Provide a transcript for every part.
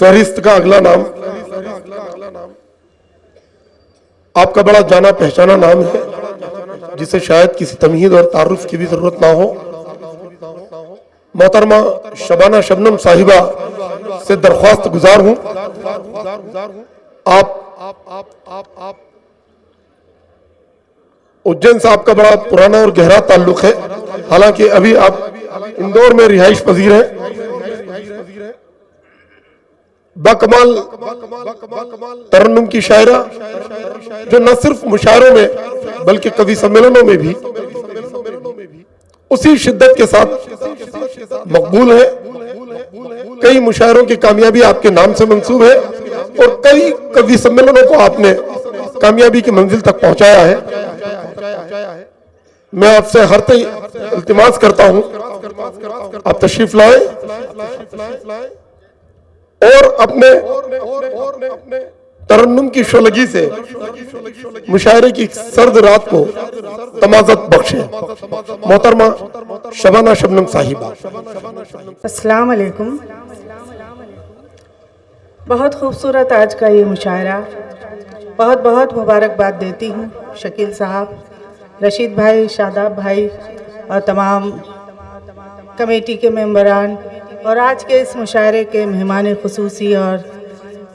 फहरिस्त का अगला नाम आपका बड़ा जाना पहचाना नाम है, जिसे शायद किसी तमहीद और तारुफ की भी जरूरत ना हो। मोहतरमा शबाना शबनम साहिबा से दरख्वास्त गुजार हूं, आप उज्जैन से आपका बड़ा पुराना और गहरा ताल्लुक है। हालांकि अभी आप इंदौर में रिहाइश पजीर हैं। बाकमाल तरन्नुम की शायरा जो न सिर्फ मुशायरों में बल्कि कवि सम्मेलनों में भी उसी शिद्दत के साथ मकबूल है। कई मुशायरों की कामयाबी आपके नाम से मंसूब है और कई कवि सम्मेलनों को आपने कामयाबी की मंजिल तक पहुंचाया है। मैं आपसे हर तय इल्तिमास करता हूं, आप तशरीफ लाए और अपने तरन्नुम की शोलगी से मुशायरे की सर्द रात को तमाज़त बख्शे। मोहतरमा शबाना शबनम साहिबा। अस्सलाम वालेकुम। बहुत खूबसूरत आज का ये मुशायरा, बहुत बहुत मुबारकबाद देती हूँ शकील साहब, रशीद भाई, शादाब भाई और तमाम कमेटी के मेंबरान और आज के इस मुशायरे के मेहमान खुसूसी और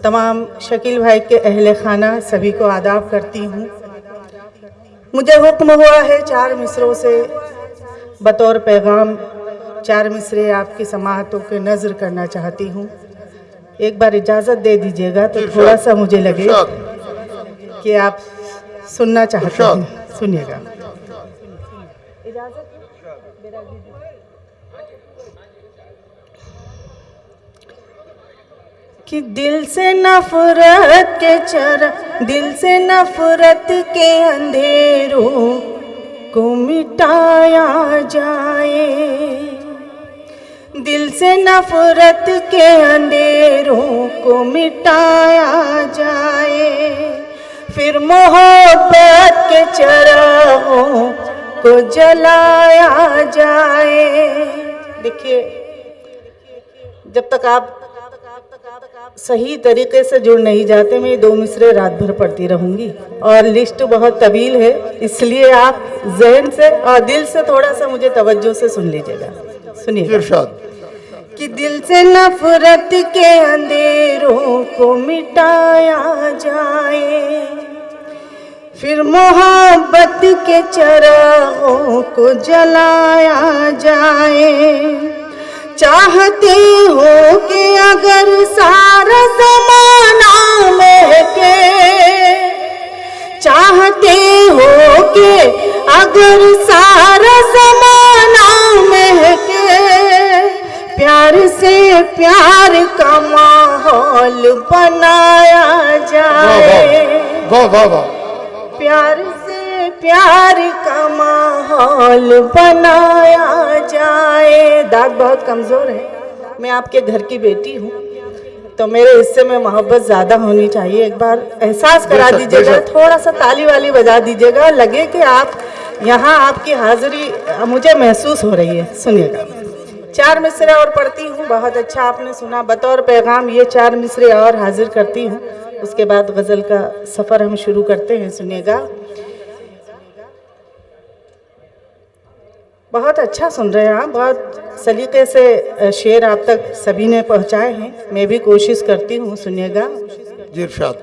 तमाम शकील भाई के अहले खाना सभी को आदाब करती हूँ। मुझे हुक्म हुआ है 4 मिसरों से बतौर पैगाम 4 मिसरे आपकी समाअतों के नज़र करना चाहती हूँ। एक बार इजाज़त दे दीजिएगा तो थोड़ा सा मुझे लगे कि आप सुनना चाहते हैं। सुनिएगा। कि दिल से नफरत के अंधेरों को मिटाया जाए, दिल से नफरत के अंधेरों को मिटाया जाए, फिर मोहब्बत के चिरागों को जलाया जाए। देखिए, जब तक आप सही तरीके से जुड़ नहीं जाते, मैं 2 मिसरे रात भर पढ़ती रहूंगी और लिस्ट बहुत तवील है, इसलिए आप ज़हन से और दिल से थोड़ा सा मुझे तवज्जो से सुन लीजिएगा। सुनिए कि दिल से नफरत के अंधेरों को मिटाया जाए, फिर मोहब्बत के चिरागों को जलाया जाए। चाहते हो कि अगर सारा ज़माना महके, चाहते हो कि अगर सारा ज़माना महके, प्यार से प्यार का माहौल बनाया जाए। वाह वाह वाह। प्यार से प्यार का माहौल बनाया जाए। दाद बहुत कमज़ोर है, मैं आपके घर की बेटी हूँ तो मेरे हिस्से में मोहब्बत ज़्यादा होनी चाहिए। एक बार एहसास करा दीजिएगा, थोड़ा सा ताली वाली बजा दीजिएगा, लगे कि आप यहाँ आपकी हाज़िरी मुझे महसूस हो रही है। सुनिएगा, 4 मिसरे और पढ़ती हूँ। बहुत अच्छा आपने सुना। बतौर पैगाम ये 4 मिसरे और हाजिर करती हूँ, उसके बाद गज़ल का सफ़र हम शुरू करते हैं। सुनिएगा, बहुत अच्छा सुन रहे हैं आप, बहुत सलीके से शेर आप तक सभी ने पहुँचाए हैं, मैं भी कोशिश करती हूँ। सुनिएगा जी इरशाद।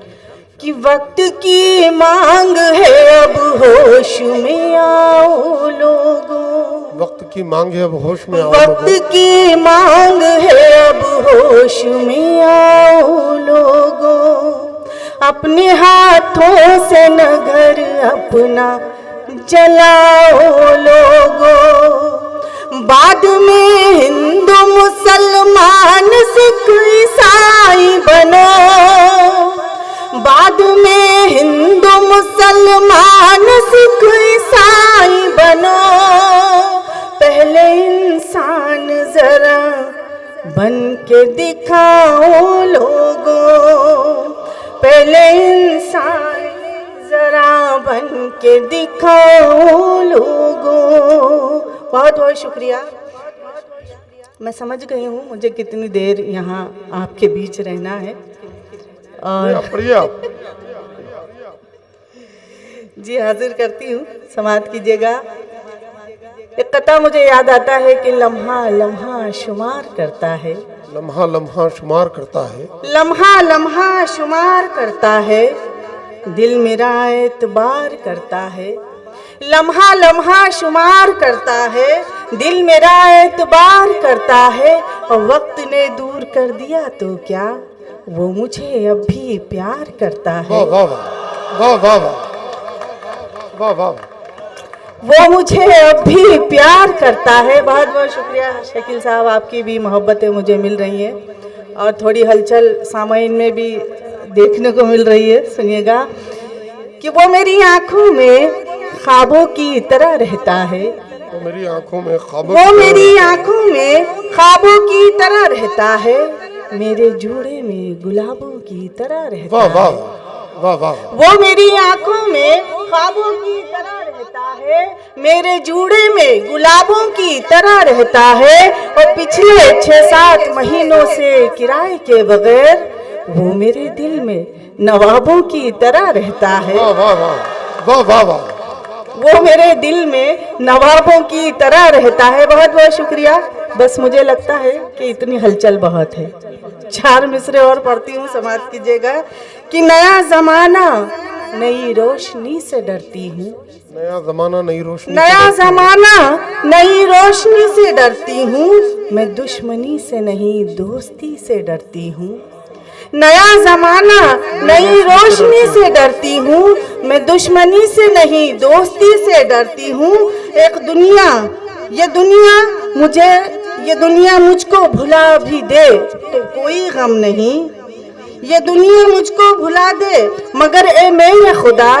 कि वक्त की मांग है अब होश में आओ लोगों, वक्त की मांग है अब होश में आओ। वक्त की मांग है अब होश में आओ लोगों, अपने हाथों से नगर अपना जलाओ लोगों। बाद में हिंदू मुसलमान सिख ईसाई बनो, बाद में हिंदू मुसलमान सिख ईसाई बनो, पहले इंसान जरा बन के दिखाओ लोगों, पहले इंसान जरा बन के दिखाओ लोगों। बहुत बहुत शुक्रिया। मैं समझ गई हूँ मुझे कितनी देर यहाँ आपके बीच रहना है। और पढ़िए आप। जी हाजिर करती हूँ, समाप्त कीजिएगा। एक कथा मुझे याद आता है कि लम्हा लम्हा शुमार करता है, लम्हा लम्हा शुमार करता है, लम्हा लम्हा शुमार करता है, दिल मेरा एतबार करता है। लम्हा लम्हा शुमार करता है, दिल मेरा एतबार करता है। और वक्त ने दूर कर दिया तो क्या, वो मुझे अब भी प्यार करता है। वाह वाह वाह वाह वाह वाह वाह। वो मुझे अब भी प्यार करता है। बहुत बहुत शुक्रिया शकील साहब, आपकी भी मोहब्बतें मुझे मिल रही हैं और थोड़ी हलचल सामाइन में भी देखने को मिल रही है। सुनिएगा कि वो मेरी आंखों में ख्वाबों की तरह रहता है, वो मेरी आंखों में ख्वाबों वो मेरी आंखों में ख्वाबों की तरह रहता है, मेरे जूड़े में गुलाबों की तरह रहता वाह वाह है। वाह वाह। वो मेरी आंखों में ख्वाबों की तरह रहता है, मेरे जूड़े में गुलाबों की तरह रहता है। और पिछले 6-7 महीनों से किराए के बगैर वो मेरे दिल में नवाबों की तरह रहता है। वाह वाह वाह वाह वाह वाह। वो मेरे दिल में नवाबों की तरह रहता है। बहुत बहुत शुक्रिया। बस मुझे लगता है कि इतनी हलचल बहुत है। 4 मिसरे और पढ़ती हूँ, समाप्त कीजिएगा कि नया जमाना नई रोशनी से डरती हूँ, नया जमाना नई रोशनी, नया जमाना नई रोशनी से डरती हूँ। मैं दुश्मनी से नहीं दोस्ती से डरती हूँ। नया जमाना नई रोशनी से डरती हूँ, मैं दुश्मनी से नहीं दोस्ती से डरती हूँ। एक दुनिया, ये दुनिया मुझको भुला भी दे तो कोई गम नहीं। ये दुनिया मुझको भुला दे मगर ए मेरे खुदा,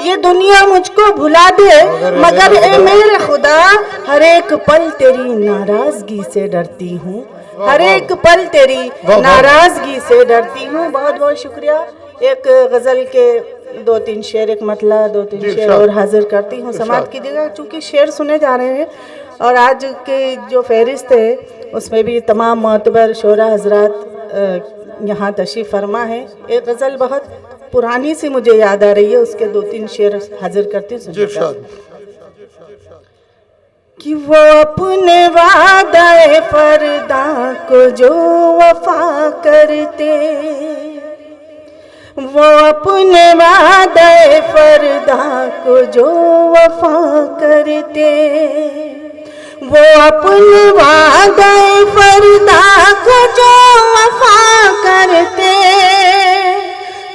ये दुनिया मुझको भुला दे मगर ए मेरे खुदा, हर एक पल तेरी नाराजगी से डरती हूँ, हर एक पल तेरी नाराजगी से डरती हूँ। बहुत बहुत शुक्रिया। एक गजल के 2-3 शेर, एक मतला 2-3 शेर और हाजिर करती हूँ, समाप्त कीजिएगा। चूँकि शेर सुने जा रहे हैं और आज के जो फहरिस्त है उसमें भी तमाम मोतबर शोरा हजरात यहाँ तशरीफ़ फरमा है। एक गज़ल बहुत पुरानी सी मुझे याद आ रही है, उसके 2-3 शेर हाजिर करती हूँ कि वो अपने वादे फरदा को जो वफा करते, वो अपने वादे फरदा को जो वफा करते, वो अपने वादे फरदा को जो वफा करते,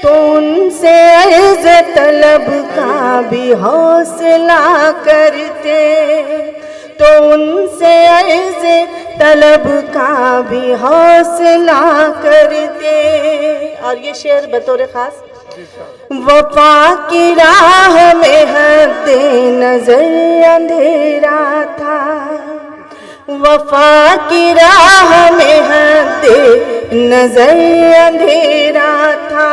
तो उनसे अर्ज़ तलब का भी हौसला करते, तो उनसे अर्ज़ तलब का भी हौसला करते। और ये शेर बतौर ख़ास, वफ़ा की राह में हद नज़र अंधेरा था, वफ़ा की राह में हद नज़र अंधेरा था,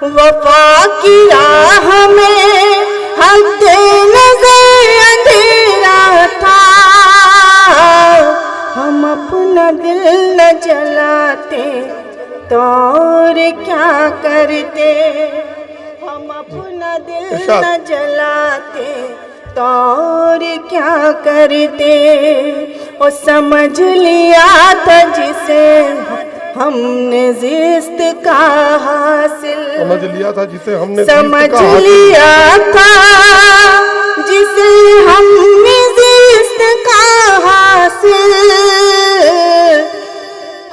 वफ़ा की राह में हद नज़र अंधेरा था। हम अपना दिल न जलाते तो और क्या करते, हम अपना दिल न जलाते तो और क्या करते। और समझ लिया था जिसे हमने जिस्त का हासिल, समझ लिया था जिसे हमने समझ लिया था जिसे हमने जिस्त का हासिल,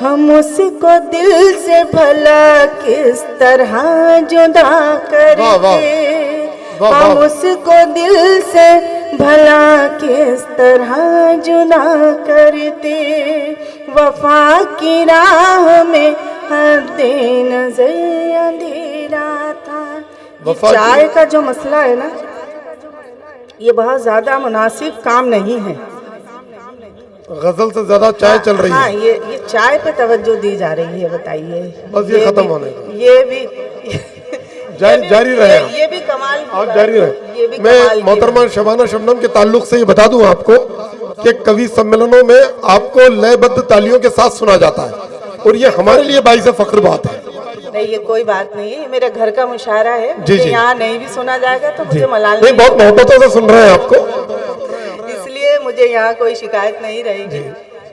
हम उसको दिल से भला किस तरह जुदा करते, हम उसको दिल से भला किस तरह जुदा करते। वफा की राह में हद नज़र अंधेरा था। चाय का जो मसला है ना, ये बहुत ज्यादा मुनासिब काम नहीं है। गजल से ज्यादा चाय चल रही है। हाँ, ये चाय पे तवज्जो दी जा रही है। बताइए, बस ये खत्म होने का, ये भी जारी रहे, ये भी कमाल की आप बात जारी है, रहे। ये भी मैं कमाल की मोहतरमा शबाना शबनम के ताल्लुक से ये बता दूं आपको कि कवि सम्मेलनों में आपको लयबद्ध तालियों के साथ सुना जाता है, और ये हमारे लिए बाइस फख्र बात है। नहीं, ये कोई बात नहीं है, ये मेरे घर का मुशायरा है। जी, मुझे जी। यहाँ नहीं भी सुना जाएगा तो मुझे मलाल नहीं, बहुत मोहब्बतों से सुन रहे हैं आपको, इसलिए मुझे यहाँ कोई शिकायत नहीं रहेगी।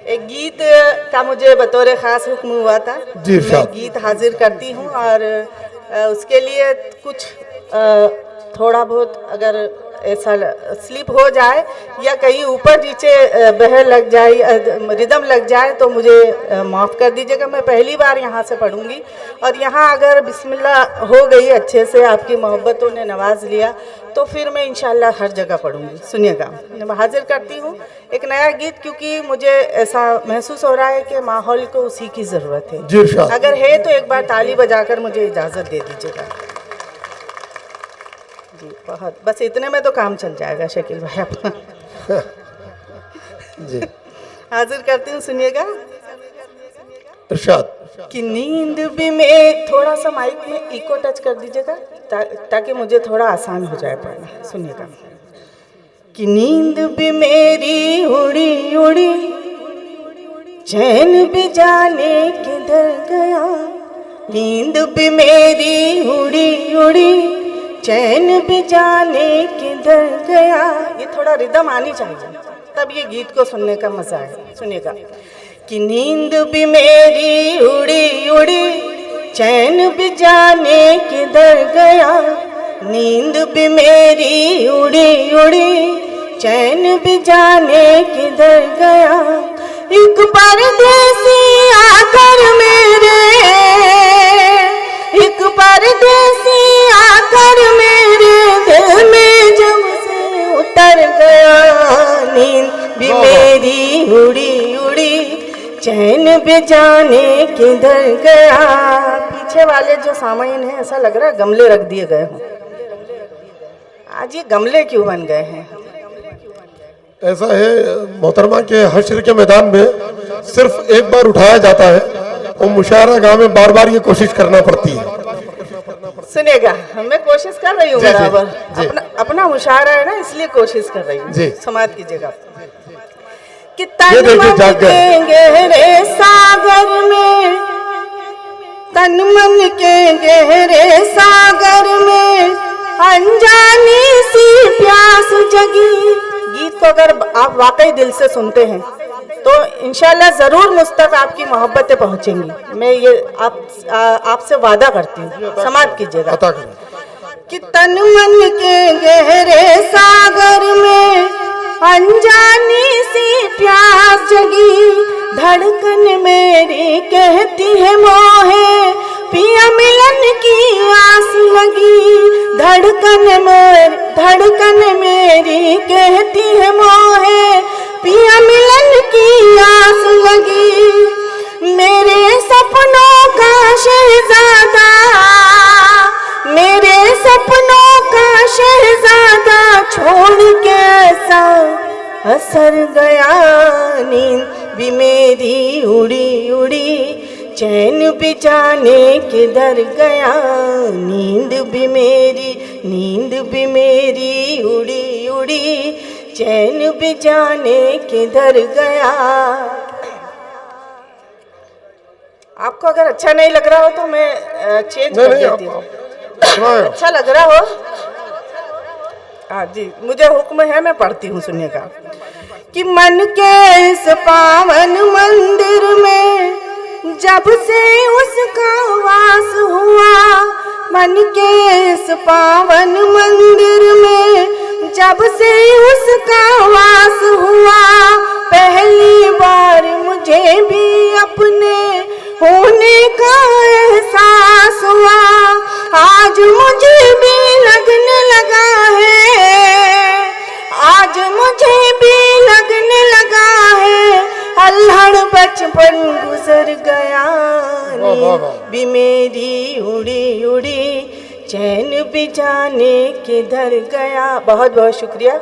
एक गीत का मुझे बतौर खास हुक्म हुआ था, जी, मैं इरशाद। गीत हाजिर करती हूँ, और उसके लिए कुछ थोड़ा बहुत अगर ऐसा स्लिप हो जाए या कहीं ऊपर नीचे बह लग जाए, रिदम लग जाए, तो मुझे माफ़ कर दीजिएगा। मैं पहली बार यहाँ से पढ़ूंगी, और यहाँ अगर बिस्मिल्लाह हो गई अच्छे से, आपकी मोहब्बतों ने नवाज लिया, तो फिर मैं इंशाल्लाह हर जगह पढ़ूंगी। सुनिएगा, मैं हाजिर करती हूँ एक नया गीत, क्योंकि मुझे ऐसा महसूस हो रहा है कि माहौल को उसी की ज़रूरत है। जी इरशाद। अगर है तो एक बार ताली बजाकर मुझे इजाज़त दे दीजिएगा। जी, बहुत, बस इतने में तो काम चल जाएगा शकील भाई अपना। जी हाजिर करती हूँ, सुनिएगा। इरशाद। कि नींद भी में थोड़ा सा माइक में इको टच कर दीजिएगा, ताकि मुझे थोड़ा आसान हो जाए पढ़ना। सुनिएगा। कि नींद भी मेरी उड़ी उड़ी, चैन भी जाने किधर गया। नींद भी मेरी उड़ी उड़ी, चैन भी जाने किधर गया। ये थोड़ा रिदम आनी चाहिए, तब ये गीत को सुनने का मजा है। सुनिएगा। कि नींद भी मेरी उड़ी उड़ी, चैन भी जाने किधर गया। नींद भी मेरी उड़ी उड़ी, चैन भी जाने किधर गया। एक परदेसी आकर मेरे, एक परदेसी आकर मेरे दिल में जब से उतर गया। नींद भी मेरी उड़ी उड़ी, चैन भी जाने किधर गया। पीछे वाले जो सामाइन है, ऐसा लग रहा है गमले रख दिए गए हों। आज ये गमले क्यों बन गए हैं? ऐसा है मोहतरमा के हश्र के मैदान में सिर्फ एक बार उठाया जाता है, और मुशायरा गाह में बार बार ये कोशिश करना पड़ती है। सुनिएगा, मैं कोशिश कर रही हूँ जी, जी, बराबर। जी। अपना मुशायरा है ना, इसलिए कोशिश कर रही हूँ। जी। समाज कीजिएगा। कि ये तन देखिए, मन जाग गए। के गहरे सागर में, तन मन के गहरे सागर में अनजानी सी प्यास जगी। गीत को अगर आप वाकई दिल से सुनते हैं तो इंशाल्लाह जरूर मुझ तक आपकी मोहब्बतें पहुंचेंगी। मैं ये आपसे वादा करती हूँ। समाप्त कीजिएगा। अता करें। कि तन मन के गहरे सागर में अनजानी सी प्यास जगी। धड़कन मेरी कहती है मोहे, पिया मिलन की आस लगी। धड़कन मेरी कहती है मोहे, पिया मिलन की आस लगी। मेरे सपनों का शहजादा, मेरे सपनों का शहजादा छोड़ के ऐसा असर गया। नींद भी मेरी उड़ी उड़ी, चैन भी जाने किधर गया। नींद भी मेरी उड़ी उड़ी, चैन भी जाने किधर गया। आपको अगर अच्छा नहीं लग रहा हो तो मैं चेंज कर देती हूँ। अच्छा लग रहा हो? हाँ जी, मुझे हुक्म है, मैं पढ़ती हूँ। सुनिएगा। कि मन के इस पावन मंदिर में जब से उसका वास हुआ। मन के इस पावन मंदिर में जब से उसका वास हुआ। पहली बार मुझे भी अपने होने का एहसास हुआ। आज मुझे भी लगने लगा है, आज मुझे भी लगने लगा है, अल्हड़ बचपन गुजर गया। नींद भी मेरी उड़ी उड़ी, चैन भी जाने किधर गया। बहुत बहुत शुक्रिया।